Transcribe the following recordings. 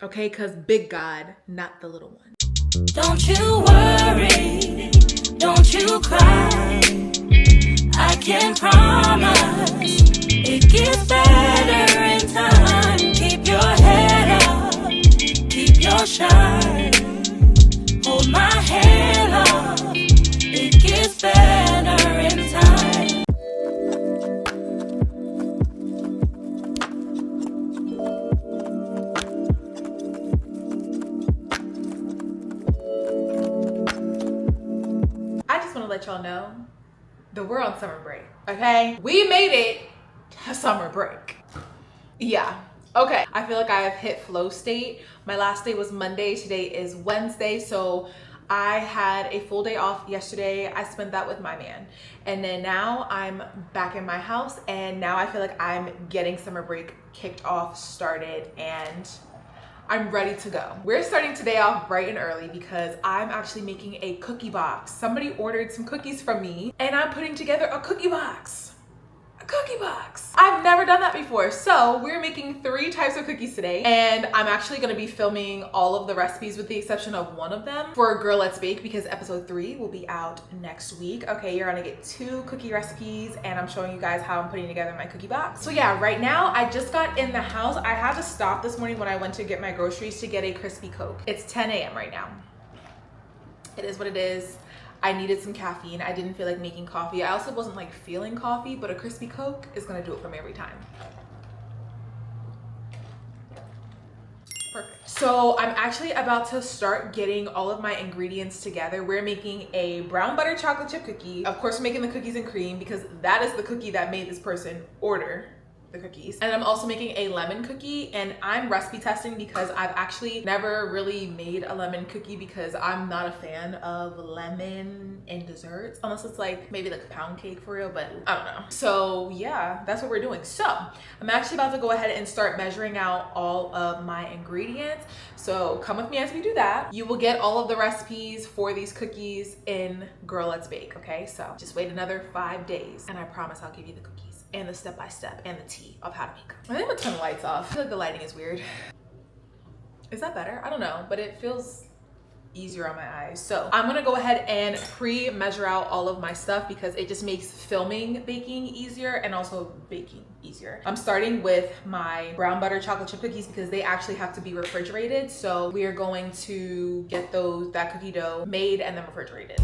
Okay, because big God, not the little one. Don't you worry, don't you cry. I can promise it gets better in time. Keep your head up, keep your shine. Hold my hand up, it gets better in time. I just want to let y'all know that we're on summer break, okay? We made it to summer break. Yeah, okay. I feel like I have hit flow state. My last day was Monday, today is Wednesday, so I had a full day off yesterday. I spent that with my man. And then now I'm back in my house, and now I feel like I'm getting summer break kicked off, started, and I'm ready to go. We're starting today off bright and early because I'm actually making a cookie box. Somebody ordered some cookies from me and I'm putting together a cookie box. A cookie box. I've never done that before. So we're making 3 types of cookies today, and I'm actually gonna be filming all of the recipes with the exception of one of them for Girl Let's Bake because episode 3 will be out next week. Okay, you're gonna get 2 cookie recipes and I'm showing you guys how I'm putting together my cookie box. So yeah, right now I just got in the house. I had to stop this morning when I went to get my groceries to get a crispy Coke. It's 10 a.m. right now. It is what it is. I needed some caffeine. I didn't feel like making coffee. I also wasn't like feeling coffee, but a crispy Coke is gonna do it for me every time. Perfect. So I'm actually about to start getting all of my ingredients together. We're making a brown butter chocolate chip cookie. Of course, we're making the cookies and cream because that is the cookie that made this person order the cookies. And I'm also making a lemon cookie, and I'm recipe testing because I've actually never really made a lemon cookie because I'm not a fan of lemon in desserts, unless it's like maybe like a pound cake for real, but I don't know. So yeah, that's what we're doing. So I'm actually about to go ahead and start measuring out all of my ingredients. So come with me as we do that. You will get all of the recipes for these cookies in Girl Let's Bake, okay? So just wait another 5 days and I promise I'll give you the cookies and the step-by-step and the tea of how to make them. I think I'm gonna turn the lights off. I feel like the lighting is weird. Is that better? I don't know, but it feels easier on my eyes. So I'm gonna go ahead and pre-measure out all of my stuff because it just makes filming baking easier and also baking easier. I'm starting with my brown butter chocolate chip cookies because they actually have to be refrigerated. So we are going to get that cookie dough made and then refrigerated.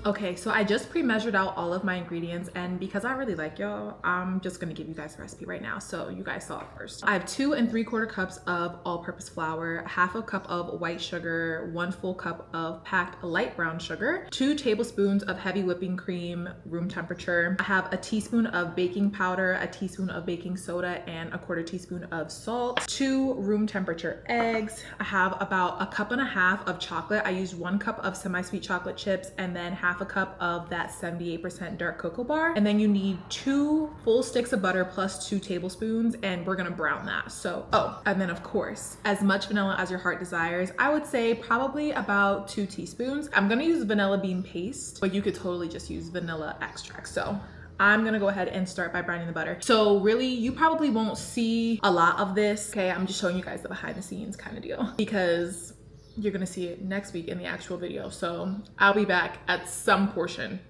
Okay, so I just pre-measured out all of my ingredients, and because I really like y'all, I'm just gonna give you guys a recipe right now so you guys saw it first. I have 2 3/4 cups of all-purpose flour, 1/2 cup of white sugar, 1 full cup of packed light brown sugar, 2 tablespoons of heavy whipping cream, room temperature. I have a teaspoon of baking powder, a teaspoon of baking soda, and 1/4 teaspoon of salt, 2 room temperature eggs. I have about 1.5 cups of chocolate. I used 1 cup of semi-sweet chocolate chips and then 1/2 cup of that 78% dark cocoa bar. And then you need 2 full sticks of butter plus 2 tablespoons, and we're gonna brown that. So, and then of course, as much vanilla as your heart desires. I would say probably about 2 teaspoons. I'm gonna use vanilla bean paste, but you could totally just use vanilla extract. So I'm gonna go ahead and start by browning the butter. So really, you probably won't see a lot of this. Okay, I'm just showing you guys the behind the scenes kind of deal because you're gonna see it next week in the actual video. So I'll be back at some portion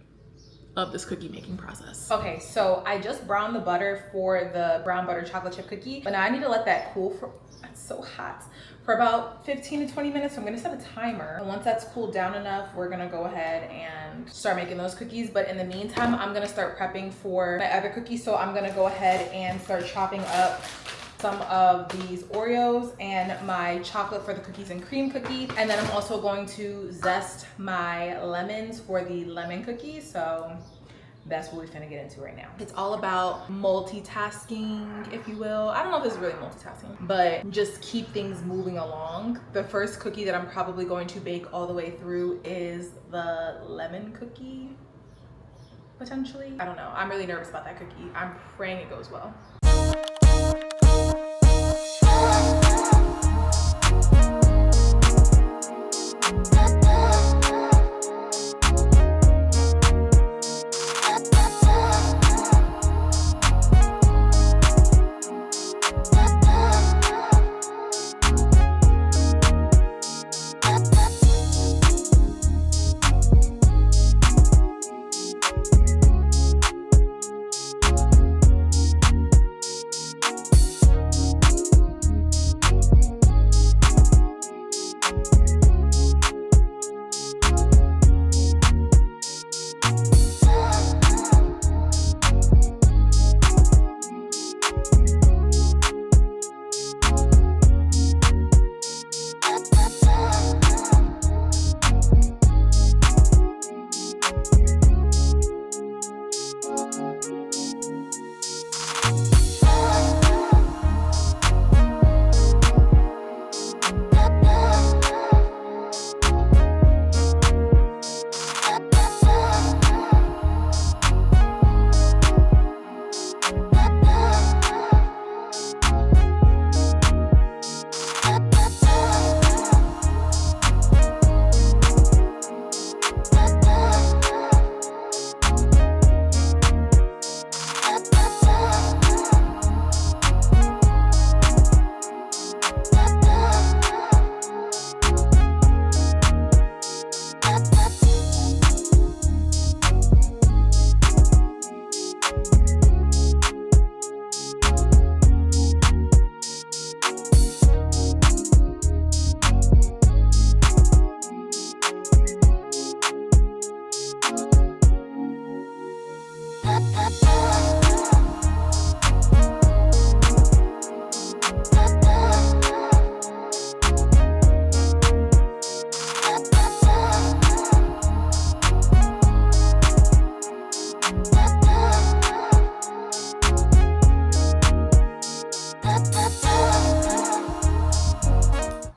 of this cookie making process. Okay, so I just browned the butter for the brown butter chocolate chip cookie, but now I need to let that cool it's so hot, for about 15 to 20 minutes. So I'm gonna set a timer. And once that's cooled down enough, we're gonna go ahead and start making those cookies. But in the meantime, I'm gonna start prepping for my other cookies. So I'm gonna go ahead and start chopping up some of these Oreos and my chocolate for the cookies and cream cookie. And then I'm also going to zest my lemons for the lemon cookies. So that's what we're finna get into right now. It's all about multitasking, if you will. I don't know if it's really multitasking, but just keep things moving along. The first cookie that I'm probably going to bake all the way through is the lemon cookie, potentially. I don't know. I'm really nervous about that cookie. I'm praying it goes well.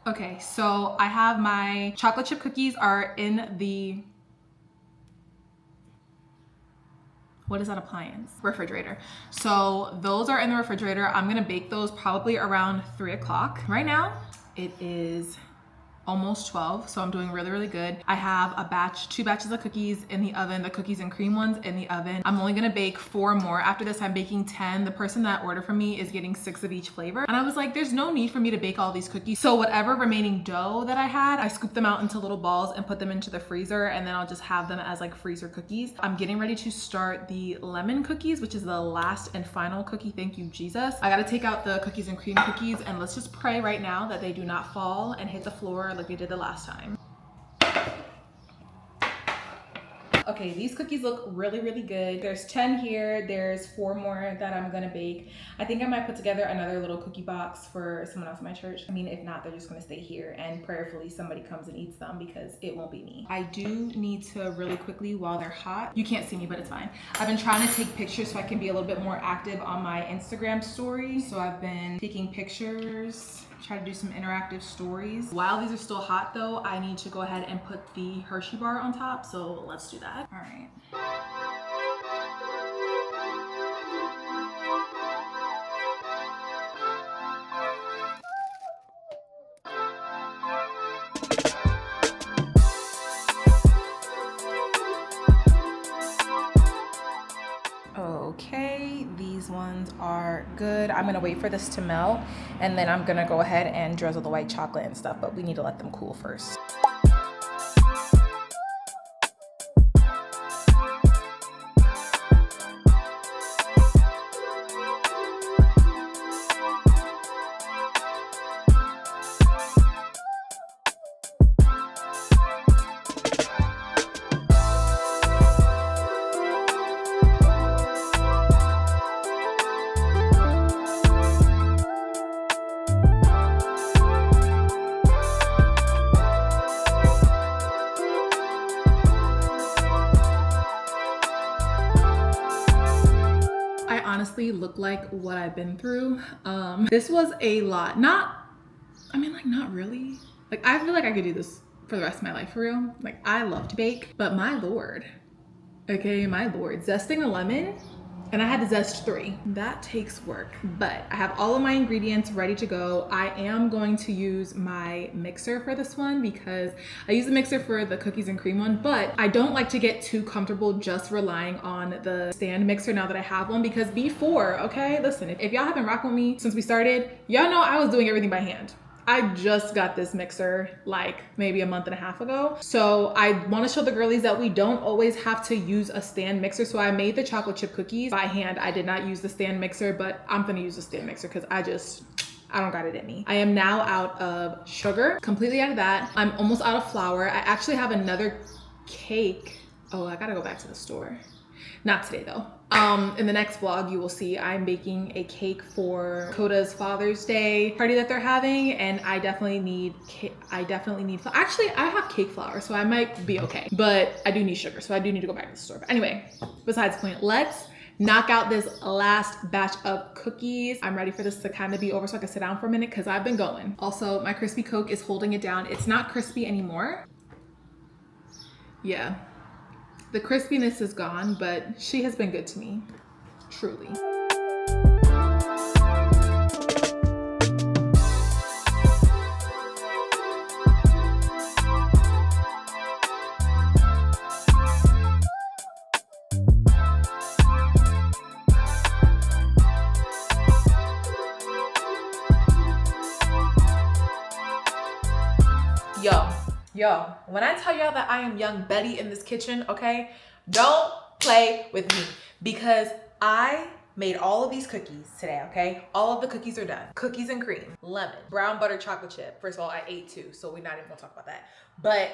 Okay, so I have my chocolate chip cookies are in the, what is that appliance? Refrigerator. So those are in the refrigerator. I'm gonna bake those probably around 3 o'clock. Right now, it is almost 12, so I'm doing really, really good. I have two batches of cookies in the oven, the cookies and cream ones in the oven. I'm only gonna bake 4 more. After this, I'm baking 10. The person that ordered from me is getting 6 of each flavor. And I was like, there's no need for me to bake all these cookies. So whatever remaining dough that I had, I scooped them out into little balls and put them into the freezer, and then I'll just have them as like freezer cookies. I'm getting ready to start the lemon cookies, which is the last and final cookie. Thank you, Jesus. I gotta take out the cookies and cream cookies, and let's just pray right now that they do not fall and hit the floor like they did the last time. Okay, these cookies look really, really good. There's 10 here. There's 4 more that I'm gonna bake. I think I might put together another little cookie box for someone else in my church. I mean, if not, they're just gonna stay here and prayerfully somebody comes and eats them because it won't be me. I do need to really quickly, while they're hot, you can't see me, but it's fine. I've been trying to take pictures so I can be a little bit more active on my Instagram story. So I've been taking pictures, try to do some interactive stories. While these are still hot though, I need to go ahead and put the Hershey bar on top. So let's do that. All right. Okay, these ones are good. I'm gonna wait for this to melt, and then I'm gonna go ahead and drizzle the white chocolate and stuff, but we need to let them cool first. honestly look like what I've been through. This was a lot. Not really. Like, I feel like I could do this for the rest of my life, for real. Like, I love to bake, but my lord, zesting a lemon, and I had to zest 3. That takes work, but I have all of my ingredients ready to go. I am going to use my mixer for this one because I use the mixer for the cookies and cream one, but I don't like to get too comfortable just relying on the stand mixer now that I have one, because before, okay, listen, if y'all have been rocking with me since we started, y'all know I was doing everything by hand. I just got this mixer like maybe a month and a half ago. So I want to show the girlies that we don't always have to use a stand mixer. So I made the chocolate chip cookies by hand. I did not use the stand mixer, but I'm gonna use the stand mixer because I don't got it in me. I am now out of sugar, completely out of that. I'm almost out of flour. I actually have another cake. Oh, I gotta go back to the store. Not today though. In the next vlog, you will see I'm baking a cake for Coda's Father's Day party that they're having, and I definitely need flour. Actually, I have cake flour, so I might be okay, but I do need sugar, so I do need to go back to the store. But anyway, besides the point, let's knock out this last batch of cookies. I'm ready for this to kind of be over so I can sit down for a minute because I've been going. Also, my crispy Coke is holding it down. It's not crispy anymore. Yeah. The crispiness is gone, but she has been good to me, truly. Yo, when I tell y'all that I am young Betty in this kitchen, okay, don't play with me because I made all of these cookies today, okay? All of the cookies are done. Cookies and cream, lemon, brown butter chocolate chip. First of all, I ate 2, so we're not even gonna talk about that. But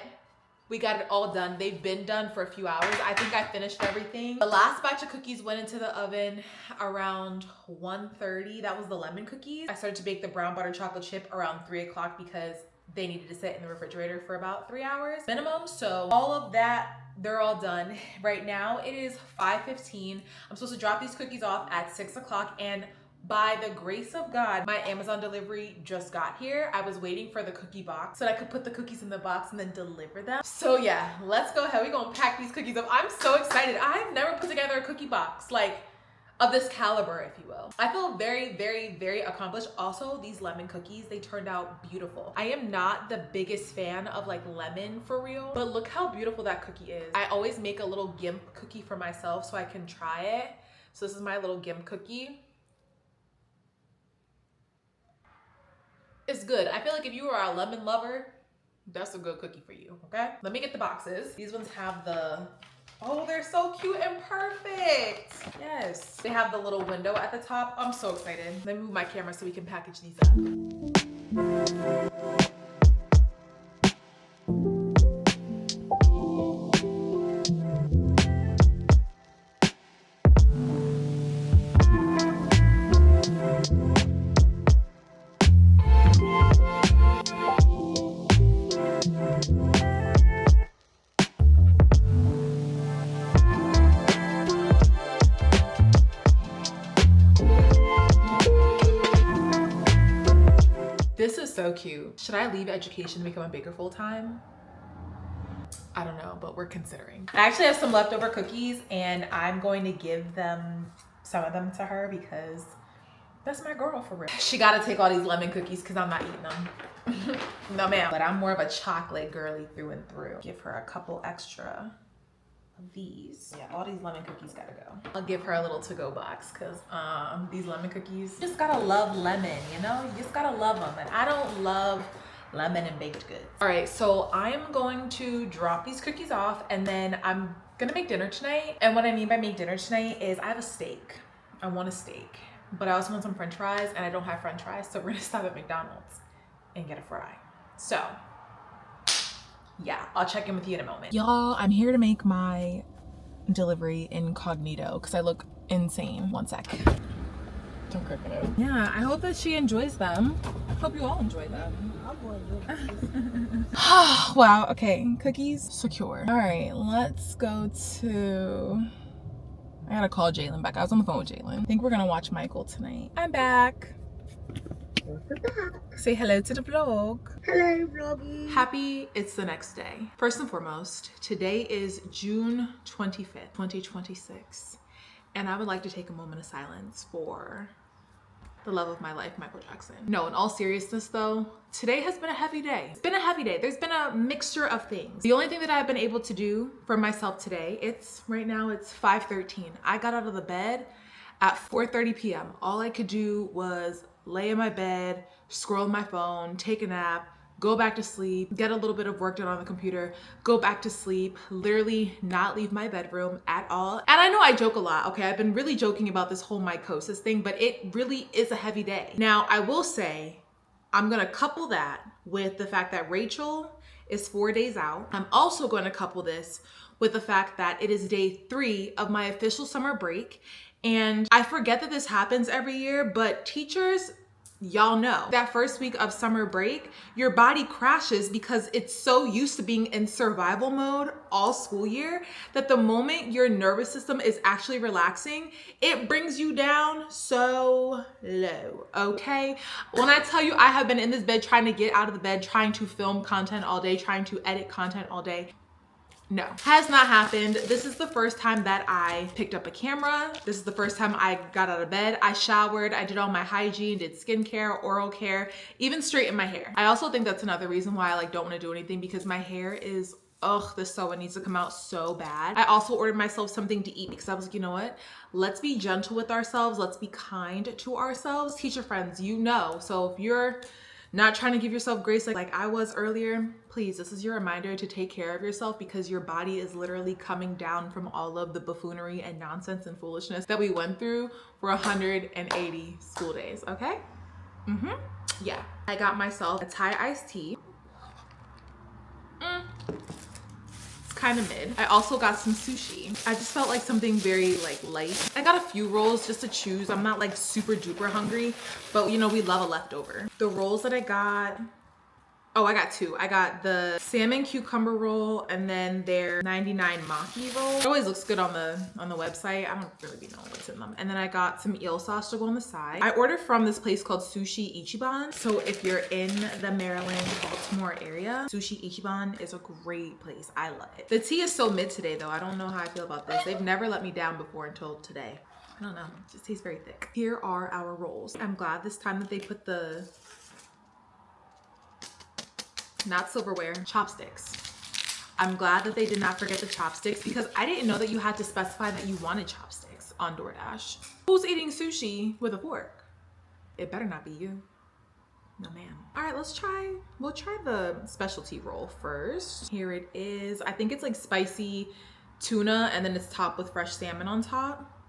we got it all done. They've been done for a few hours. I think I finished everything. The last batch of cookies went into the oven around 1:30. That was the lemon cookies. I started to bake the brown butter chocolate chip around 3 o'clock because they needed to sit in the refrigerator for about 3 hours minimum. So all of that, they're all done. Right now it is 5:15. I'm supposed to drop these cookies off at 6 o'clock, and by the grace of God, my Amazon delivery just got here. I was waiting for the cookie box so that I could put the cookies in the box and then deliver them. So yeah, let's go ahead. We're gonna pack these cookies up. I'm so excited. I've never put together a cookie box like of this caliber, if you will. I feel very, very, very accomplished. Also, these lemon cookies, they turned out beautiful. I am not the biggest fan of like lemon for real, but look how beautiful that cookie is. I always make a little gimp cookie for myself so I can try it. So this is my little gimp cookie. It's good. I feel like if you are a lemon lover, that's a good cookie for you, okay? Let me get the boxes. These ones have the, oh, they're so cute and perfect. Yes. They have the little window at the top. I'm so excited. Let me move my camera so we can package these up. This is so cute. Should I leave education to become a baker full time? I don't know, but we're considering. I actually have some leftover cookies and I'm going to give them, some of them to her because that's my girl for real. She gotta take all these lemon cookies because I'm not eating them. No ma'am. But I'm more of a chocolate girly through and through. Give her a couple extra of these. Yeah, all these lemon cookies gotta go. I'll give her a little to-go box because these lemon cookies, you just gotta love lemon, you know? You just gotta love them. And I don't love lemon and baked goods. All right, so I'm going to drop these cookies off and then I'm gonna make dinner tonight. And what I mean by make dinner tonight is I have a steak. I want a steak, but I also want some french fries and I don't have french fries. So we're gonna stop at McDonald's and get a fry. So yeah, I'll check in with you in a moment. Y'all, I'm here to make my delivery incognito because I look insane. One sec. Don't crack it out. Yeah, I hope that she enjoys them. Hope you all enjoy them. Wow, okay, cookies secure. All right, let's go to, I gotta call Jalen back. I was on the phone with Jalen. I think we're gonna watch Michael tonight. I'm back. Say hello to the vlog. Hello, vloggy. Happy it's the next day. First and foremost, today is June 25th, 2026. And I would like to take a moment of silence for the love of my life, Michael Jackson. No, in all seriousness though, today has been a heavy day. It's been a heavy day. There's been a mixture of things. The only thing that I've been able to do for myself today, right now it's 5:13. I got out of the bed at 4:30 p.m. All I could do was lay in my bed, scroll my phone, take a nap, go back to sleep, get a little bit of work done on the computer, go back to sleep, literally not leave my bedroom at all. And I know I joke a lot, okay? I've been really joking about this whole mycosis thing, but it really is a heavy day. Now, I will say, I'm gonna couple that with the fact that Rachel is 4 days out. I'm also going to couple this with the fact that it is day 3 of my official summer break. And I forget that this happens every year, but teachers, y'all know that first week of summer break, your body crashes because it's so used to being in survival mode all school year that the moment your nervous system is actually relaxing, it brings you down so low, okay? When I tell you I have been in this bed trying to get out of the bed, trying to film content all day, trying to edit content all day, no, has not happened. This is the first time that I picked up a camera. This is the first time I got out of bed. I showered, I did all my hygiene, did skincare, oral care, even straightened my hair. I also think that's another reason why I don't want to do anything, because my hair is, this sew needs to come out so bad. I also ordered myself something to eat because I was like, you know what? Let's be gentle with ourselves. Let's be kind to ourselves. Teacher friends, you know. So if you're not trying to give yourself grace like I was earlier, please, this is your reminder to take care of yourself, because your body is literally coming down from all of the buffoonery and nonsense and foolishness that we went through for 180 school days, okay? Yeah, I got myself a Thai iced tea. Kind of mid. I also got some sushi. I just felt like something very light. I got a few rolls just to choose. I'm not like super duper hungry, but you know, we love a leftover. The rolls that I got, I got 2. I got the salmon cucumber roll and then their 99 maki roll. It always looks good on the website. I don't really know what's in them. And then I got some eel sauce to go on the side. I ordered from this place called Sushi Ichiban. So if you're in the Maryland, Baltimore area, Sushi Ichiban is a great place. I love it. The tea is so mid today though. I don't know how I feel about this. They've never let me down before until today. I don't know, it just tastes very thick. Here are our rolls. I'm glad this time that they put the, not silverware, chopsticks. I'm glad that they did not forget the chopsticks, because I didn't know that you had to specify that you wanted chopsticks on DoorDash. Who's eating sushi with a fork? It better not be you. No ma'am. All right, we'll try the specialty roll first. Here it is. I think it's like spicy tuna and then it's topped with fresh salmon on top.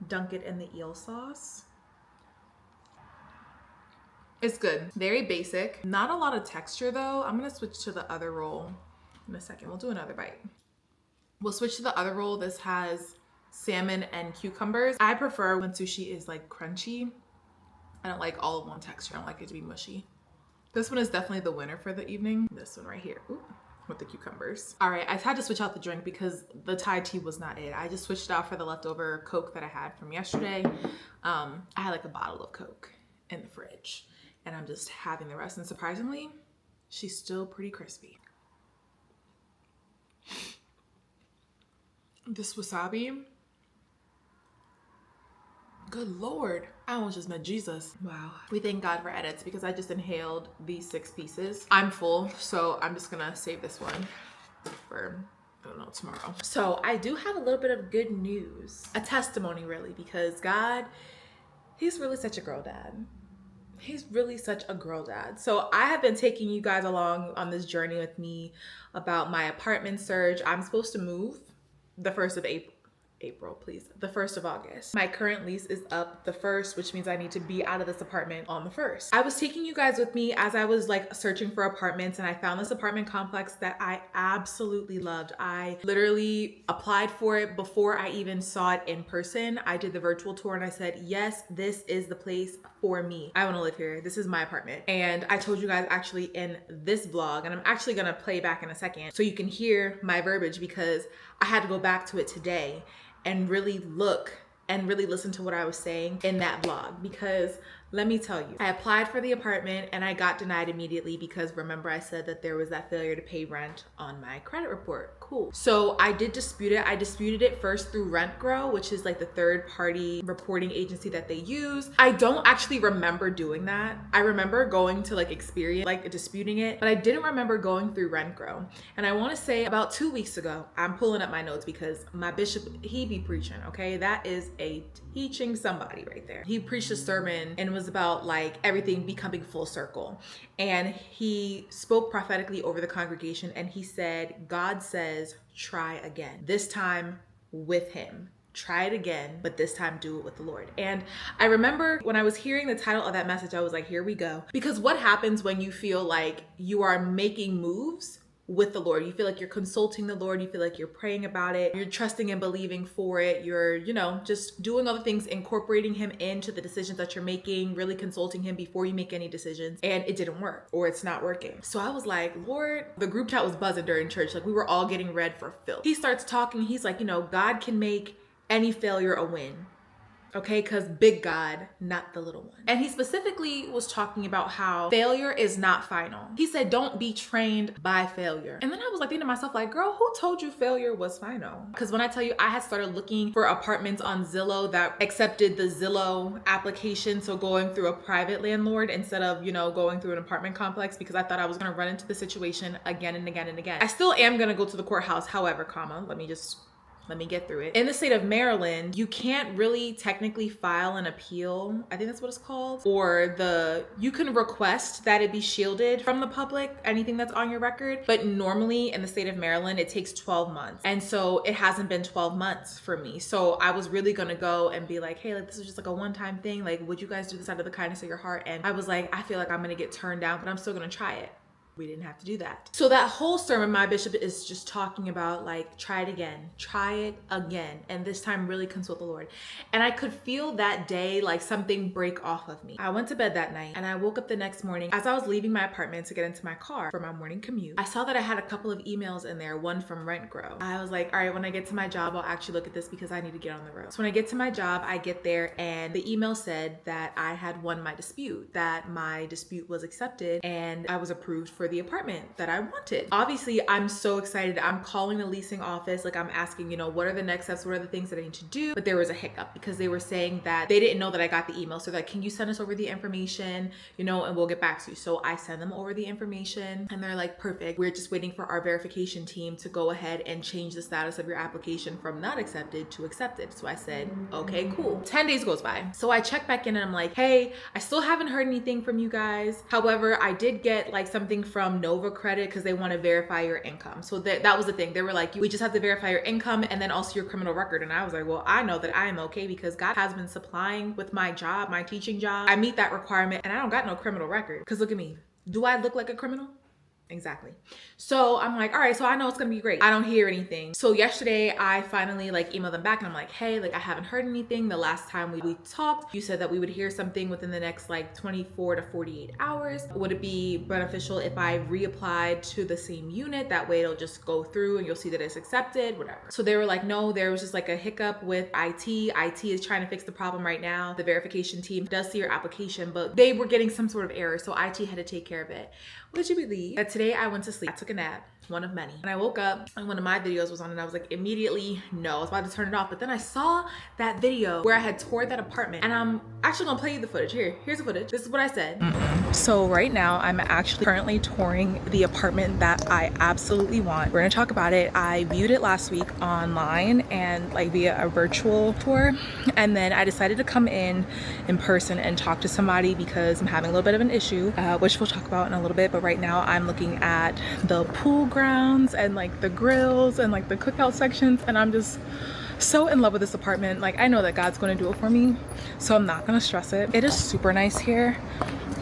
Dunk it in the eel sauce. It's good. Very basic. Not a lot of texture though. I'm gonna switch to the other roll in a second. We'll do another bite. We'll switch to the other roll. This has salmon and cucumbers. I prefer when sushi is like crunchy. I don't like all of one texture. I don't like it to be mushy. This one is definitely the winner for the evening. This one right here. Ooh, with the cucumbers. All right, I had to switch out the drink because the Thai tea was not it. I just switched out for the leftover Coke that I had from yesterday. I had like a bottle of Coke in the fridge. And I'm just having the rest. And surprisingly, she's still pretty crispy. This wasabi, good Lord. I almost just met Jesus. Wow. We thank God for edits because I just inhaled these 6 pieces. I'm full, so I'm just gonna save this one for, I don't know, tomorrow. So I do have a little bit of good news. A testimony really, because God, he's really such a girl dad. He's really such a girl dad. So I have been taking you guys along on this journey with me about my apartment search. I'm supposed to move the 1st of the 1st of August. My current lease is up the 1st, which means I need to be out of this apartment on the 1st. I was taking you guys with me as I was like searching for apartments, and I found this apartment complex that I absolutely loved. I literally applied for it before I even saw it in person. I did the virtual tour and I said, yes, this is the place for me. I want to live here. This is my apartment. And I told you guys actually in this vlog, and I'm actually gonna play back in a second so you can hear my verbiage, because I had to go back to it today and really look and really listen to what I was saying in that vlog, because let me tell you, I applied for the apartment and I got denied immediately because remember I said that there was that failure to pay rent on my credit report. Cool. So I did dispute it. I disputed it first through RentGrow, which is like the third party reporting agency that they use. I don't actually remember doing that. I remember going to like Experience, like disputing it, but I didn't remember going through RentGrow. And I want to say about 2 weeks ago, I'm pulling up my notes because my bishop, he be preaching, okay? That is a teaching somebody right there. He preached a sermon and it was about like everything becoming full circle. And he spoke prophetically over the congregation and he said, God says, try again. This time with him. Try it again, but this time do it with the Lord. And I remember when I was hearing the title of that message, I was like, here we go. Because what happens when you feel like you are making moves with the Lord? You feel like you're consulting the Lord. You feel like you're praying about it. You're trusting and believing for it. You're, you know, just doing all the things, incorporating him into the decisions that you're making, really consulting him before you make any decisions. And it didn't work, or it's not working. So I was like, Lord, the group chat was buzzing during church. Like we were all getting read for filth. He starts talking. He's like, you know, God can make any failure a win. Okay, because big God, not the little one. And he specifically was talking about how failure is not final. He said, don't be trained by failure. And then I was like thinking to myself, like, girl, who told you failure was final? Because when I tell you, I had started looking for apartments on Zillow that accepted the Zillow application. So going through a private landlord instead of, you know, going through an apartment complex, because I thought I was going to run into the situation again and again and again. I still am going to go to the courthouse. However, let me get through it. In the state of Maryland, you can't really technically file an appeal. I think that's what it's called. Or you can request that it be shielded from the public, anything that's on your record. But normally in the state of Maryland, it takes 12 months. And so it hasn't been 12 months for me. So I was really gonna go and be like, hey, like this is just like a one-time thing. Like, would you guys do this out of the kindness of your heart? And I was like, I feel like I'm gonna get turned down, but I'm still gonna try it. We didn't have to do that. So that whole sermon, my bishop is just talking about like, try it again, and this time really consult the Lord. And I could feel that day like something break off of me. I went to bed that night and I woke up the next morning. As I was leaving my apartment to get into my car for my morning commute, I saw that I had a couple of emails in there, one from RentGrow. I was like, all right, when I get to my job, I'll actually look at this because I need to get on the road. So when I get to my job, I get there and the email said that I had won my dispute, that my dispute was accepted and I was approved for the apartment that I wanted. Obviously, I'm so excited. I'm calling the leasing office. Like I'm asking, you know, what are the next steps? What are the things that I need to do? But there was a hiccup because they were saying that they didn't know that I got the email. So they're like, can you send us over the information, you know, and we'll get back to you. So I send them over the information and they're like, perfect. We're just waiting for our verification team to go ahead and change the status of your application from not accepted to accepted. So I said, okay, cool. 10 days goes by. So I check back in and I'm like, hey, I still haven't heard anything from you guys. However, I did get like something from Nova Credit because they want to verify your income. So that was the thing. They were like, we just have to verify your income and then also your criminal record. And I was like, well, I know that I am okay because God has been supplying with my job, my teaching job. I meet that requirement and I don't got no criminal record. Because look at me. Do I look like a criminal? Exactly. So I'm like, all right, so I know it's gonna be great. I don't hear anything. So yesterday I finally like emailed them back and I'm like, hey, like I haven't heard anything. The last time we talked, you said that we would hear something within the next like 24 to 48 hours. Would it be beneficial if I reapplied to the same unit? That way it'll just go through and you'll see that it's accepted, whatever. So they were like, no, there was just like a hiccup with IT. IT is trying to fix the problem right now. The verification team does see your application, but they were getting some sort of error. So IT had to take care of it. Would you believe that today I went to sleep? I took a nap, one of many. And I woke up and one of my videos was on and I was like, immediately, no, I was about to turn it off. But then I saw that video where I had toured that apartment and I'm actually gonna play you the footage. Here's the footage. This is what I said. So right now I'm actually currently touring the apartment that I absolutely want. We're gonna talk about it. I viewed it last week online and like via a virtual tour. And then I decided to come in person and talk to somebody because I'm having a little bit of an issue, which we'll talk about in a little bit. But right now I'm looking at the pool grounds and like the grills and like the cookout sections, and I'm just so in love with this apartment. Like I know that God's going to do it for me, so I'm not going to stress it. It is super nice here,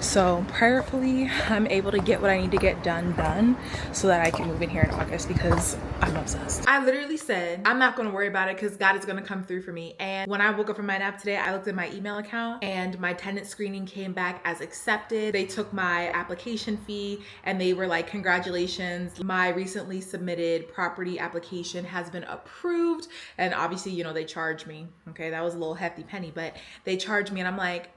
So prayerfully, I'm able to get what I need to get done so that I can move in here in August because I'm obsessed. I literally said, I'm not gonna worry about it because God is gonna come through for me. And when I woke up from my nap today, I looked at my email account and my tenant screening came back as accepted. They took my application fee and they were like, congratulations, my recently submitted property application has been approved. And obviously, you know, they charged me. Okay, that was a little hefty penny, but they charged me and I'm like,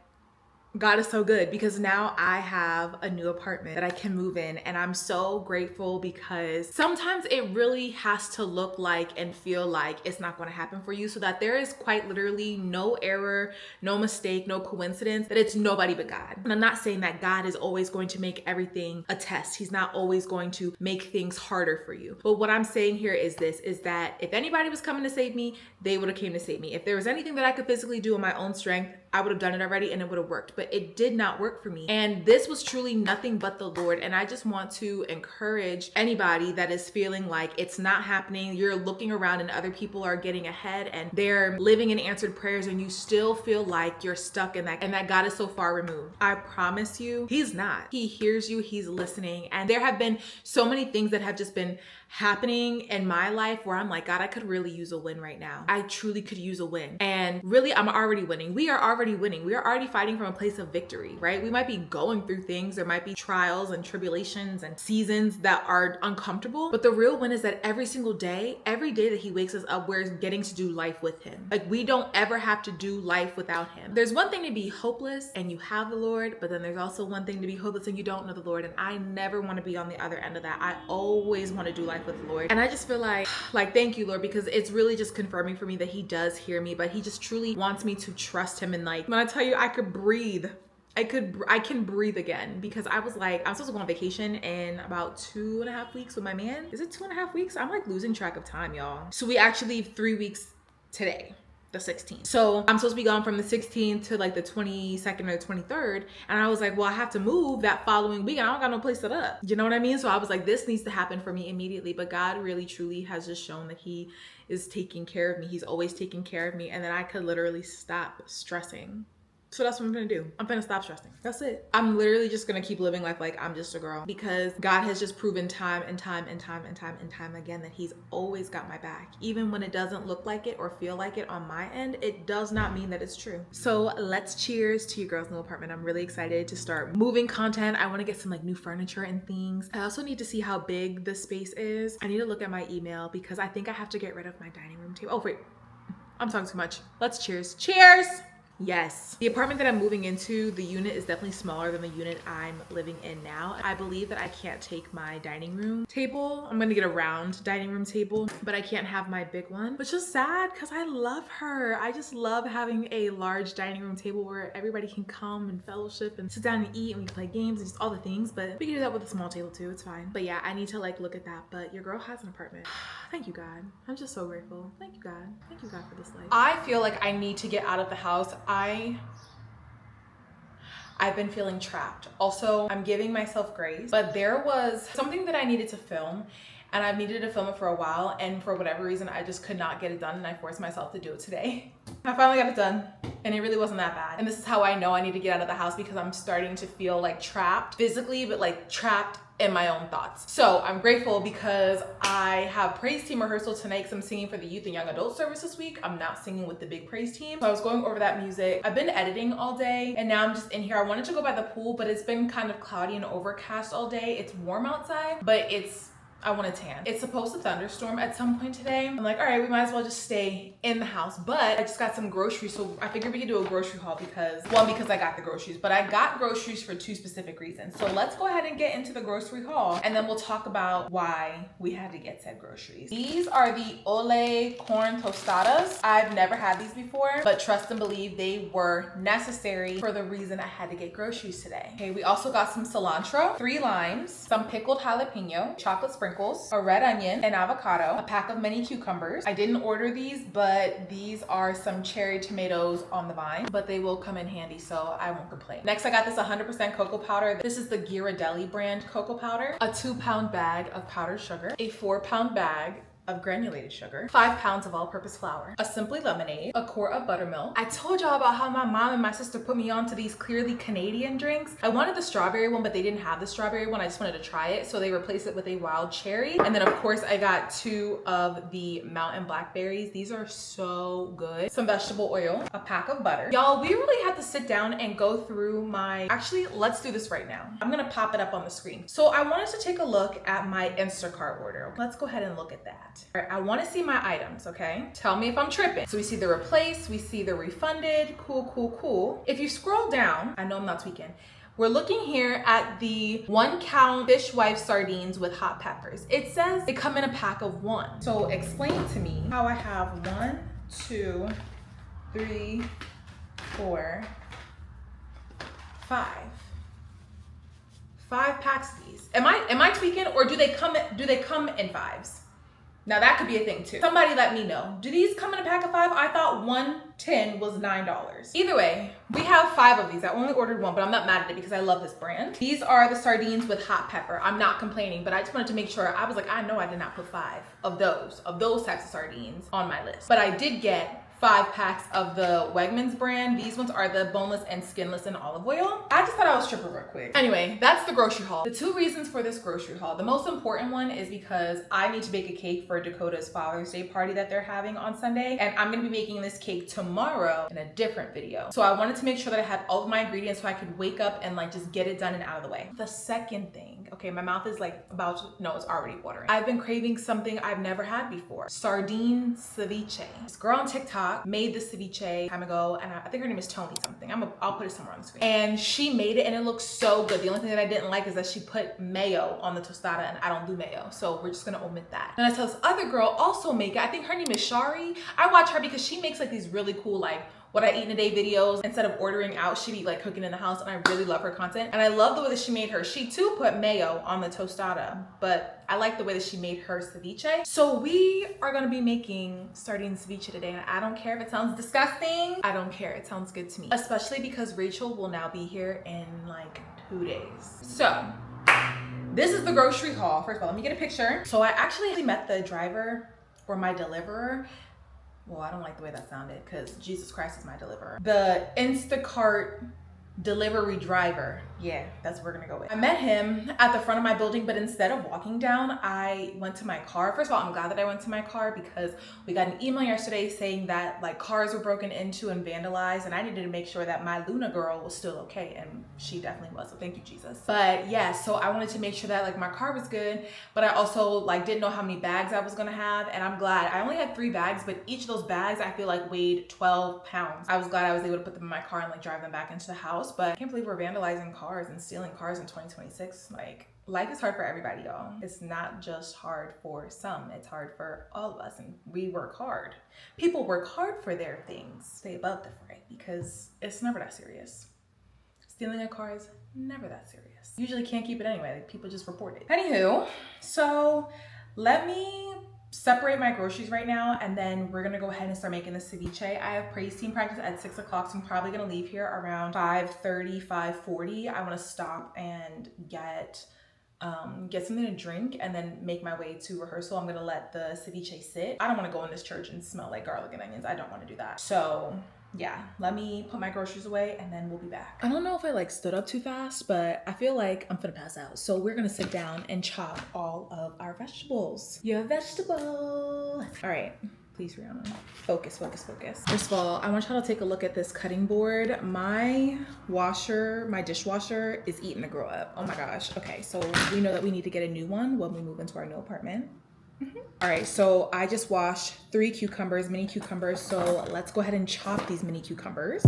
God is so good because now I have a new apartment that I can move in, and I'm so grateful because sometimes it really has to look like and feel like it's not going to happen for you, so that there is quite literally no error, no mistake, no coincidence, that it's nobody but God. And I'm not saying that God is always going to make everything a test. He's not always going to make things harder for you. But what I'm saying here is this, is that if anybody was coming to save me, they would have came to save me. If there was anything that I could physically do in my own strength, I would have done it already and it would have worked, but it did not work for me. And this was truly nothing but the Lord. And I just want to encourage anybody that is feeling like it's not happening. You're looking around and other people are getting ahead and they're living in answered prayers and you still feel like you're stuck in that and that God is so far removed. I promise you, He's not. He hears you, He's listening. And there have been so many things that have just been happening in my life where I'm like, God, I could really use a win right now. I truly could use a win. And really, I'm already winning. We are already winning. We are already fighting from a place of victory, right? We might be going through things. There might be trials and tribulations and seasons that are uncomfortable. But the real win is that every single day, every day that He wakes us up, we're getting to do life with Him. Like, we don't ever have to do life without Him. There's one thing to be hopeless and you have the Lord, but then there's also one thing to be hopeless and you don't know the Lord. And I never want to be on the other end of that. I always want to do life with the Lord. And I just feel like thank you, Lord, because it's really just confirming for me that He does hear me, but He just truly wants me to trust Him. And like, when I tell you I could breathe, I can breathe again, because I was like, I'm supposed to go on vacation in about 2.5 weeks with my man. Is it 2.5 weeks? I'm like losing track of time, y'all. So we actually leave 3 weeks today, the 16th. So I'm supposed to be gone from the 16th to like the 22nd or the 23rd. And I was like, well, I have to move that following week. And I don't got no place set up. You know what I mean? So I was like, this needs to happen for me immediately. But God really, truly has just shown that He is taking care of me. He's always taking care of me. And then I could literally stop stressing. So that's what I'm gonna do. I'm gonna stop stressing. That's it. I'm literally just gonna keep living life like I'm just a girl, because God has just proven time and time again that He's always got my back. Even when it doesn't look like it or feel like it on my end, it does not mean that it's true. So let's cheers to your girl's new apartment. I'm really excited to start moving content. I wanna get some like new furniture and things. I also need to see how big the space is. I need to look at my email because I think I have to get rid of my dining room table. Oh wait, I'm talking too much. Let's cheers. Cheers! Yes. The apartment that I'm moving into, the unit is definitely smaller than the unit I'm living in now. I believe that I can't take my dining room table. I'm gonna get a round dining room table, but I can't have my big one, which is sad because I love her. I just love having a large dining room table where everybody can come and fellowship and sit down and eat and we can play games and just all the things, but we can do that with a small table too. It's fine. But yeah, I need to like look at that. But your girl has an apartment. Thank you, God. I'm just so grateful. Thank you, God. Thank you, God, for this life. I feel like I need to get out of the house. I've been feeling trapped. Also, I'm giving myself grace, but there was something that I needed to film and I've needed to film it for a while, and for whatever reason, I just could not get it done, and I forced myself to do it today. I finally got it done, and it really wasn't that bad. And this is how I know I need to get out of the house, because I'm starting to feel like trapped physically, but like trapped in my own thoughts. So I'm grateful because I have praise team rehearsal tonight because I'm singing for the youth and young adult service this week. I'm not singing with the big praise team. So I was going over that music. I've been editing all day and now I'm just in here. I wanted to go by the pool, but it's been kind of cloudy and overcast all day. It's warm outside, but I want to tan. It's supposed to thunderstorm at some point today. I'm like, all right, we might as well just stay in the house. But I just got some groceries, so I figured we could do a grocery haul because I got the groceries, but I got groceries for two specific reasons. So let's go ahead and get into the grocery haul, and then we'll talk about why we had to get said groceries. These are the Ole corn tostadas. I've never had these before, but trust and believe they were necessary for the reason I had to get groceries today. Okay, we also got some cilantro, 3 limes, some pickled jalapeno, chocolate sprinkles, a red onion, an avocado, a pack of mini cucumbers. I didn't order these, but these are some cherry tomatoes on the vine, but they will come in handy, so I won't complain. Next, I got this 100% cocoa powder. This is the Ghirardelli brand cocoa powder, a 2-pound bag of powdered sugar, a 4-pound bag of granulated sugar, 5 pounds of all-purpose flour, a Simply lemonade, a quart of buttermilk. I told y'all about how my mom and my sister put me on to these clearly Canadian drinks. I wanted the strawberry one, but they didn't have the strawberry one. I just wanted to try it, so they replaced it with a wild cherry. And then of course I got 2 of the mountain blackberries. These are so good. Some vegetable oil, a pack of butter. Y'all, we really had to sit down and go through actually, let's do this right now. I'm gonna pop it up on the screen. So I wanted to take a look at my Instacart order. Let's go ahead and look at that. All right, I want to see my items, okay? Tell me if I'm tripping. So we see the replace, we see the refunded, cool. If you scroll down, I know I'm not tweaking. We're looking here at the 1 count fish wife sardines with hot peppers. It says they come in a pack of 1. So explain to me how I have 1, 2, 3, 4, 5. 5 packs of these. Am I tweaking, or do they come in 5s? Now that could be a thing too. Somebody let me know. Do these come in a pack of 5? I thought 1 tin was $9. Either way, we have 5 of these. I only ordered 1, but I'm not mad at it because I love this brand. These are the sardines with hot pepper. I'm not complaining, but I just wanted to make sure. I was like, I know I did not put 5 of those types of sardines on my list. But I did get 5 packs of the Wegmans brand. These ones are the boneless and skinless in olive oil. I just thought I was tripping real quick. Anyway, that's the grocery haul. The 2 reasons for this grocery haul. The most important one is because I need to bake a cake for Dakota's Father's Day party that they're having on Sunday. And I'm gonna be making this cake tomorrow in a different video. So I wanted to make sure that I had all of my ingredients so I could wake up and like just get it done and out of the way. The second thing, okay, my mouth is like it's already watering. I've been craving something I've never had before. Sardine Ceviche. This girl on TikTok made the ceviche time ago, and I think her name is Tony something. I'll put it somewhere on the screen. And she made it and it looks so good. The only thing that I didn't like is that she put mayo on the tostada, and I don't do mayo, so we're just gonna omit that. Then I saw this other girl also make it. I think her name is Shari. I watch her because she makes like these really cool like what I eat in a day videos. Instead of ordering out, she be like cooking in the house, and I really love her content. And I love the way that she made her. She too put mayo on the tostada, but I like the way that she made her ceviche. So we are gonna be making sardine ceviche today, and I don't care if it sounds disgusting. I don't care, it sounds good to me. Especially because Rachel will now be here in like 2 days. So this is the grocery haul. First of all, let me get a picture. So I actually met the driver or my deliverer. Well, I don't like the way that sounded because Jesus Christ is my deliverer. The Instacart delivery driver. Yeah, that's what we're gonna go with. I met him at the front of my building, but instead of walking down, I went to my car. First of all, I'm glad that I went to my car because we got an email yesterday saying that like cars were broken into and vandalized, and I needed to make sure that my Luna girl was still okay, and she definitely was, so thank you, Jesus. But yeah, so I wanted to make sure that like my car was good, but I also like didn't know how many bags I was gonna have, and I'm glad. I only had 3 bags, but each of those bags I feel like weighed 12 pounds. I was glad I was able to put them in my car and like drive them back into the house, but I can't believe we're vandalizing cars and stealing cars in 2026. Like, life is hard for everybody, y'all. It's not just hard for some, it's hard for all of us, and we work hard. People work hard for their things. Stay above the fray because it's never that serious. Stealing a car is never that serious. Usually can't keep it anyway, like people just report it. Anywho, so let me separate my groceries right now, and then we're gonna go ahead and start making the ceviche. I have praise team practice at 6 o'clock, so I'm probably gonna leave here around 5:30, 5:40. I wanna stop and get something to drink and then make my way to rehearsal. I'm gonna let the ceviche sit. I don't wanna go in this church and smell like garlic and onions. I don't wanna do that. So yeah, let me put my groceries away and then we'll be back. I don't know if I like stood up too fast, but I feel like I'm finna pass out. So we're gonna sit down and chop all of our vegetables. Your vegetable. All right, please, Rihanna. Focus, focus, focus. First of all, I want y'all to take a look at this cutting board. My dishwasher is eating the girl up. Oh my gosh. Okay, so we know that we need to get a new one when we move into our new apartment. All right, so I just washed 3 cucumbers, mini cucumbers. So let's go ahead and chop these mini cucumbers.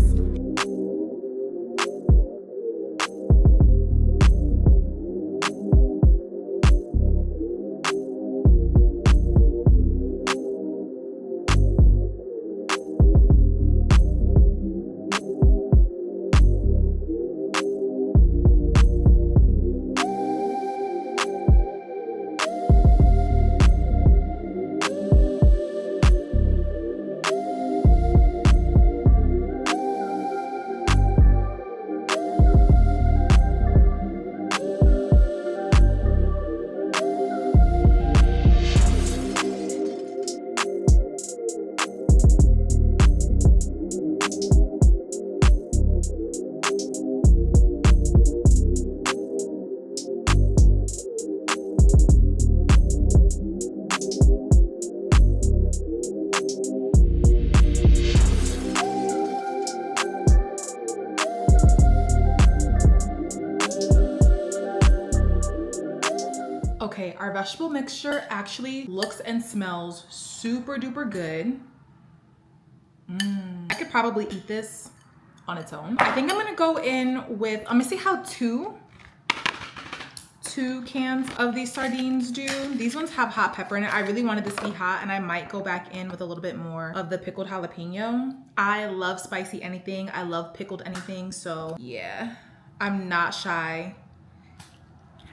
Okay, our vegetable mixture actually looks and smells super duper good. I could probably eat this on its own. I think I'm gonna go in with, I'm gonna see how two cans of these sardines do. These ones have hot pepper in it. I really wanted this to be hot, and I might go back in with a little bit more of the pickled jalapeno. I love spicy anything. I love pickled anything. So yeah, I'm not shy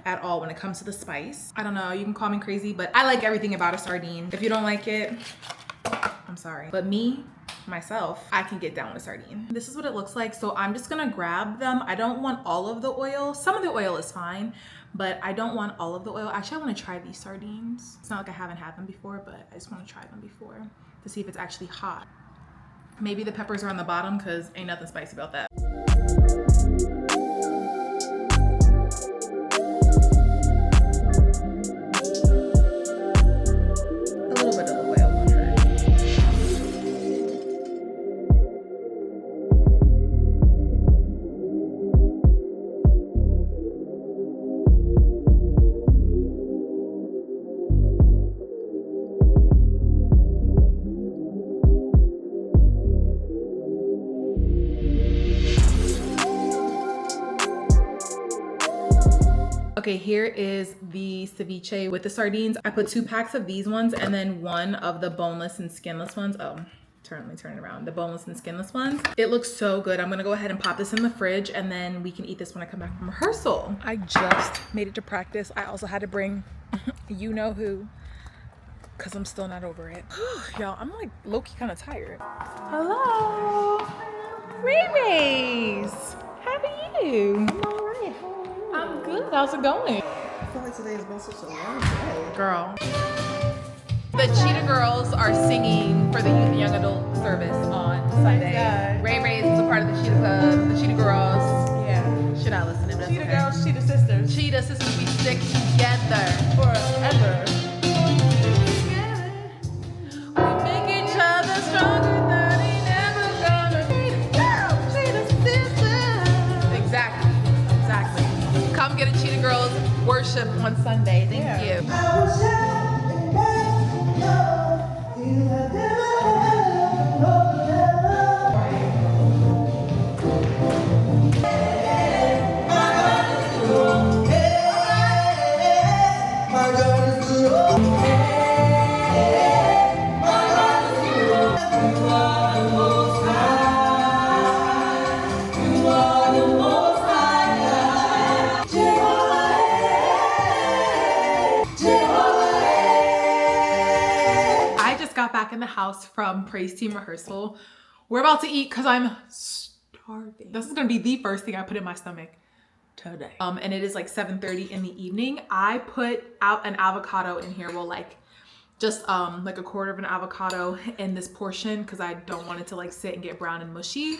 at all when it comes to the spice. I don't know, you can call me crazy, but I like everything about a sardine. If you don't like it, I'm sorry. But me, myself, I can get down with a sardine. This is what it looks like. So I'm just gonna grab them. I don't want all of the oil. Some of the oil is fine, but I don't want all of the oil. Actually, I wanna try these sardines. It's not like I haven't had them before, but I just wanna try them before to see if it's actually hot. Maybe the peppers are on the bottom because ain't nothing spicy about that. Okay, here is the ceviche with the sardines. I put 2 packs of these ones and then 1 of the boneless and skinless ones. Oh, let me turn it around. The boneless and skinless ones. It looks so good. I'm gonna go ahead and pop this in the fridge and then we can eat this when I come back from rehearsal. I just made it to practice. I also had to bring you know who, because I'm still not over it. Y'all, I'm like low-key kind of tired. Hello. Ray-Rays. How are you? I'm all right. How are you? I'm good. How's it going? I feel like today has been such a long day. Girl. The Cheetah Girls are singing for the Youth and Young Adult service on Sunday. God. Ray Ray's is a part of the Cheetah Club, the Cheetah Girls. Yeah. Should I listen to it? Cheetah girls, cheetah sisters. Cheetah sisters, we stick together. Forever. We make each other stronger than we never gonna be. Cheetah sisters. Exactly. Come get a Cheetah Girls worship on Sunday. Thank you. Back in the house from praise team rehearsal. We're about to eat because I'm starving. This is gonna be the first thing I put in my stomach today. And it is like 7:30 in the evening. I put out an avocado in here. Well, like just like a quarter of an avocado in this portion because I don't want it to like sit and get brown and mushy.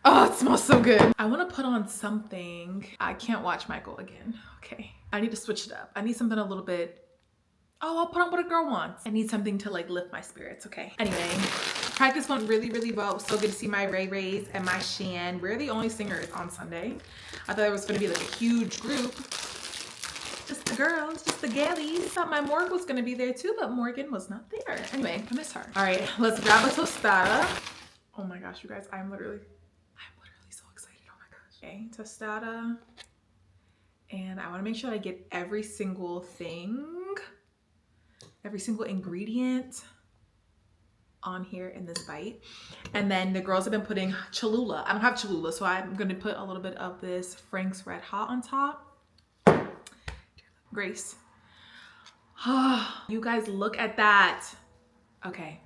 Oh, it smells so good. I want to put on something. I can't watch Michael again. Okay, I need to switch it up. I need something a little bit. Oh, I'll put on what a girl wants. I need something to like lift my spirits, okay? Anyway, practice went really, really well. It was so good to see my Ray Rays and my Shan. We're the only singers on Sunday. I thought it was gonna be like a huge group. Just the girls, just the galleys. Thought my Morg was gonna be there too, but Morgan was not there. Anyway, I miss her. All right, let's grab a tostada. Oh my gosh, you guys, I'm literally so excited, oh my gosh. Okay, tostada. And I wanna make sure I get every single thing, every single ingredient on here in this bite. And then the girls have been putting Cholula. I don't have Cholula, so I'm gonna put a little bit of this Frank's Red Hot on top. Grace. You guys, look at that. Okay.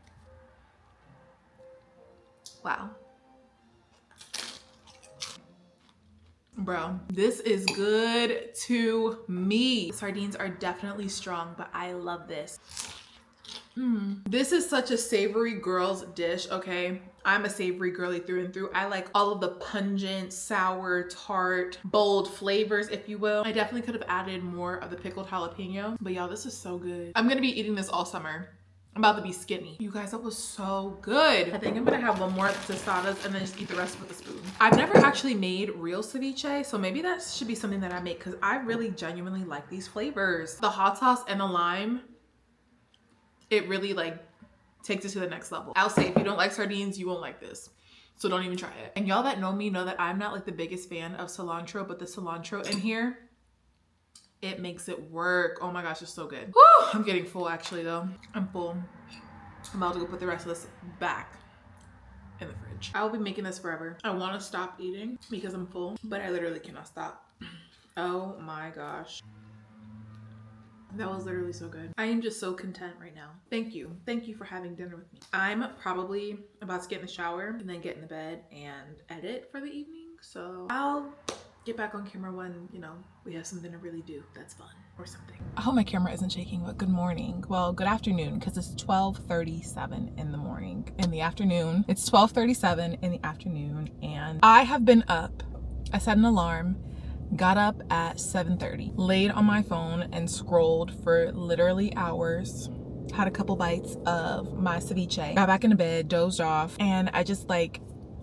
Wow. Bro, this is good to me. Sardines are definitely strong, but I love this. This is such a savory girl's dish, okay? I'm a savory girly through and through. I like all of the pungent, sour, tart, bold flavors, if you will. I definitely could have added more of the pickled jalapeno, but y'all, this is so good. I'm gonna be eating this all summer. I'm about to be skinny. You guys, that was so good. I think I'm gonna have one more tostadas and then just eat the rest with a spoon. I've never actually made real ceviche, so maybe that should be something that I make because I really genuinely like these flavors. The hot sauce and the lime, it really like takes it to the next level. I'll say if you don't like sardines, you won't like this. So don't even try it. And y'all that know me know that I'm not like the biggest fan of cilantro, but the cilantro in here, it makes it work. Oh my gosh, it's so good. Woo! I'm getting full actually though. I'm full. I'm about to go put the rest of this back in the fridge. I will be making this forever. I want to stop eating because I'm full, but I literally cannot stop. Oh my gosh. That was literally so good. I am just so content right now. Thank you. Thank you for having dinner with me. I'm probably about to get in the shower and then get in the bed and edit for the evening. So I'll get back on camera when, you know, we have something to really do that's fun or something. I hope my camera isn't shaking, but good morning. Well, good afternoon because it's 12:37 in the morning. In the afternoon, it's 12:37 in the afternoon and I have been up. I set an alarm. Got up at 7:30, laid on my phone and scrolled for literally hours, had a couple bites of my ceviche, got back into bed, dozed off, and I just like,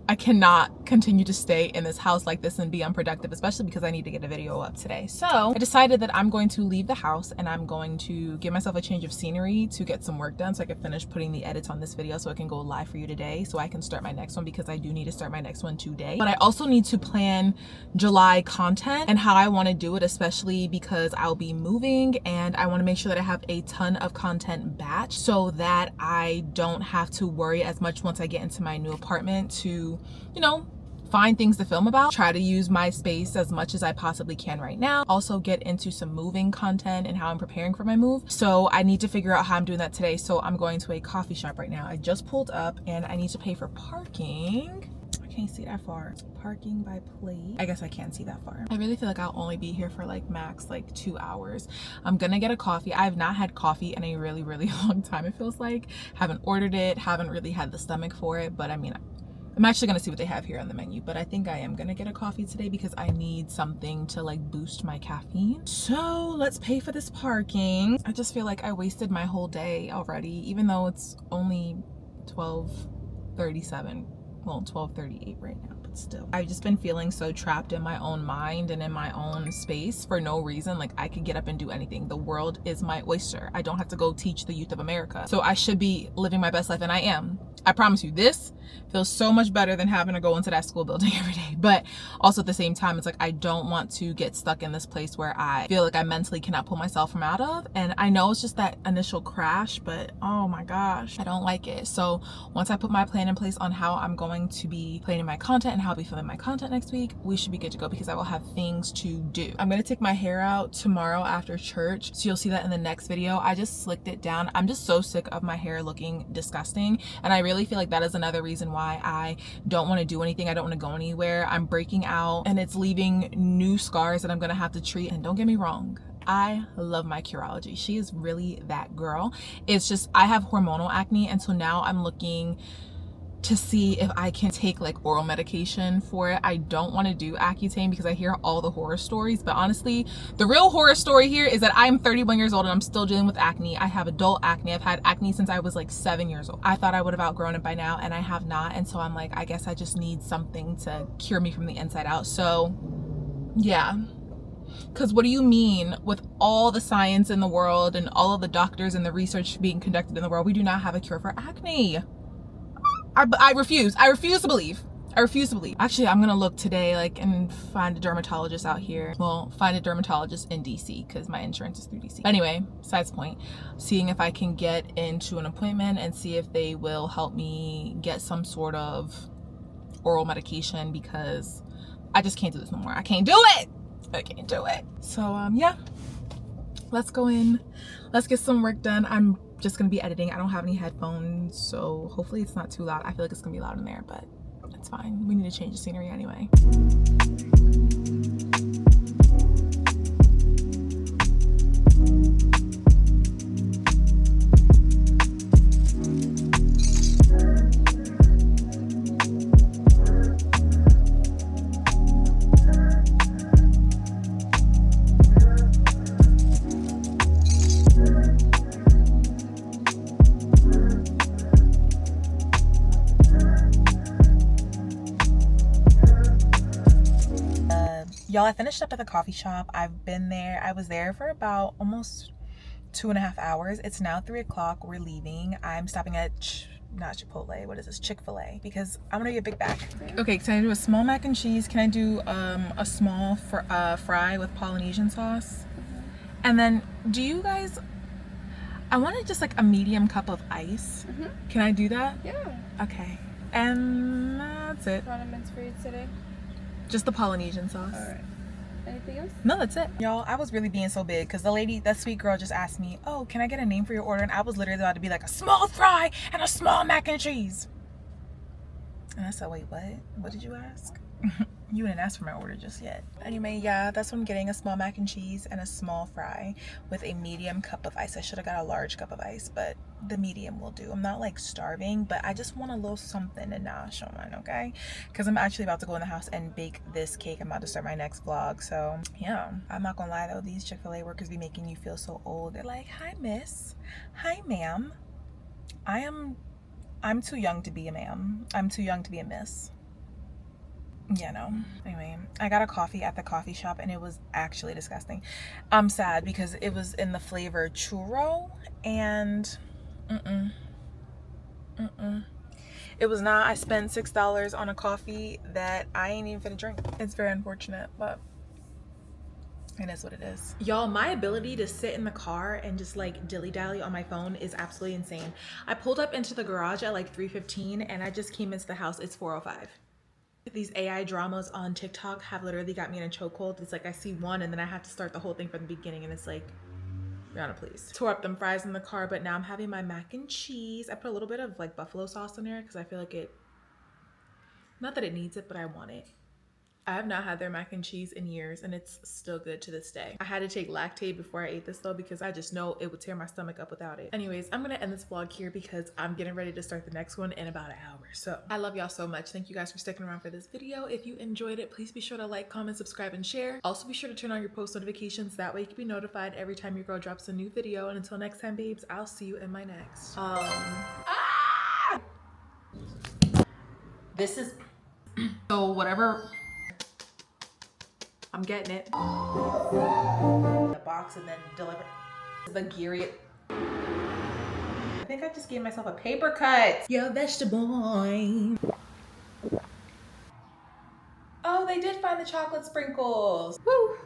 I cannot continue to stay in this house like this and be unproductive, especially because I need to get a video up today. So I decided that I'm going to leave the house and I'm going to give myself a change of scenery to get some work done so I can finish putting the edits on this video so it can go live for you today so I can start my next one because I do need to start my next one today. But I also need to plan July content and how I want to do it, especially because I'll be moving and I want to make sure that I have a ton of content batch so that I don't have to worry as much once I get into my new apartment to, you know, find things to film about, try to use my space as much as I possibly can right now. Also get into some moving content and how I'm preparing for my move. So I need to figure out how I'm doing that today. So I'm going to a coffee shop right now. I just pulled up and I need to pay for parking. I can't see that far. Parking by plate. I guess I can't see that far. I really feel like I'll only be here for like max like 2 hours. I'm gonna get a coffee. I have not had coffee in a really long time, it feels like. Haven't ordered it, haven't really had the stomach for it, but I mean, I'm actually gonna see what they have here on the menu, but I think I am gonna get a coffee today because I need something to like boost my caffeine. So let's pay for this parking. I just feel like I wasted my whole day already, even though it's only 12:37. Well, 12:38 right now, but still. I've just been feeling so trapped in my own mind and in my own space for no reason. Like I could get up and do anything. The world is my oyster. I don't have to go teach the youth of America. So I should be living my best life, and I am. I promise you, this feels so much better than having to go into that school building every day. But also at the same time, it's like I don't want to get stuck in this place where I feel like I mentally cannot pull myself from out of. And I know it's just that initial crash, but oh my gosh, I don't like it. So once I put my plan in place on how I'm going to be planning my content and how I'll be filming my content next week, we should be good to go because I will have things to do. I'm gonna take my hair out tomorrow after church, so you'll see that in the next video. I just slicked it down. I'm just so sick of my hair looking disgusting, and I really feel like that is another reason why I don't want to do anything. I don't want to go anywhere. I'm breaking out and it's leaving new scars that I'm gonna have to treat. And don't get me wrong, I love my Curology. She is really that girl. It's just I have hormonal acne, and so now I'm looking to see if I can take like oral medication for it. I don't want to do Accutane because I hear all the horror stories, but honestly, the real horror story here is that I'm 31 years old and I'm still dealing with acne. I have adult acne. I've had acne since I was like 7 years old. I thought I would have outgrown it by now, and I have not. And so I'm like, I guess I just need something to cure me from the inside out. So yeah. Because what do you mean with all the science in the world and all of the doctors and the research being conducted in the world, we do not have a cure for acne? I refuse to believe. Actually, I'm gonna look today and find a dermatologist out here. Well, find a dermatologist in DC because my insurance is through DC. Anyway, besides the point, seeing if I can get into an appointment and see if they will help me get some sort of oral medication because I just can't do this no more. I can't do it. So yeah, let's go in. Let's get some work done. I'm just gonna be editing. I don't have any headphones, so hopefully it's not too loud. I feel like it's gonna be loud in there, but it's fine. We need to change the scenery anyway. Y'all, I finished up at the coffee shop. I've been there. I was there for about almost 2.5 hours. It's now 3 o'clock. We're leaving. I'm stopping at not Chipotle. What is this? Chick-fil-A, because I'm gonna get a big bag. Okay, can I do a small mac and cheese? Can I do a small fry with Polynesian sauce? And then, do you guys? I wanted just like a medium cup of ice. Can I do that? Yeah. Okay. And that's it. Condiments for you today. Just the Polynesian sauce. All right. Anything else? No, that's it. Y'all, I was really being so big because the lady, that sweet girl, just asked me, oh, can I get a name for your order? And I was literally about to be like, a small fry and a small mac and cheese. And I said, wait, what? What did you ask? You didn't ask for my order just yet. Anyway, yeah, that's what I'm getting, a small mac and cheese and a small fry with a medium cup of ice. I should have got a large cup of ice, but the medium will do. I'm not like starving, but I just want a little something to nosh on, okay? Because I'm actually about to go in the house and bake this cake. I'm about to start my next vlog. So yeah, I'm not gonna lie though, these Chick-fil-A workers be making you feel so old. They're like, hi miss, hi ma'am. I'm too young to be a ma'am. I'm too young to be a miss. Yeah, no. Anyway, I got a coffee at the coffee shop and it was actually disgusting. I'm sad because it was in the flavor churro and it was not. I spent $6 on a coffee that I ain't even finna drink. It's very unfortunate, but it is what it is. Y'all, my ability to sit in the car and just like dilly-dally on my phone is absolutely insane. I pulled up into the garage at like 3:15 and I just came into the house. It's 4:05. These AI dramas on TikTok have literally got me in a chokehold. It's like I see one and then I have to start the whole thing from the beginning and it's like, Rihanna, please. Tore up them fries in the car, but now I'm having my mac and cheese. I put a little bit of like buffalo sauce in there because I feel like it, not that it needs it, but I want it. I have not had their mac and cheese in years and it's still good to this day. I had to take Lactaid before I ate this though because I just know it would tear my stomach up without it. Anyways, I'm gonna end this vlog here because I'm getting ready to start the next one in about an hour. So I love y'all so much. Thank you guys for sticking around for this video. If you enjoyed it, please be sure to like, comment, subscribe, and share. Also be sure to turn on your post notifications. That way you can be notified every time your girl drops a new video. And until next time, babes, I'll see you in my next. This is, so whatever, I'm getting it. The box and then deliver. The Geary. I think I just gave myself a paper cut. Yo, vegetable. Oh, they did find the chocolate sprinkles. Woo.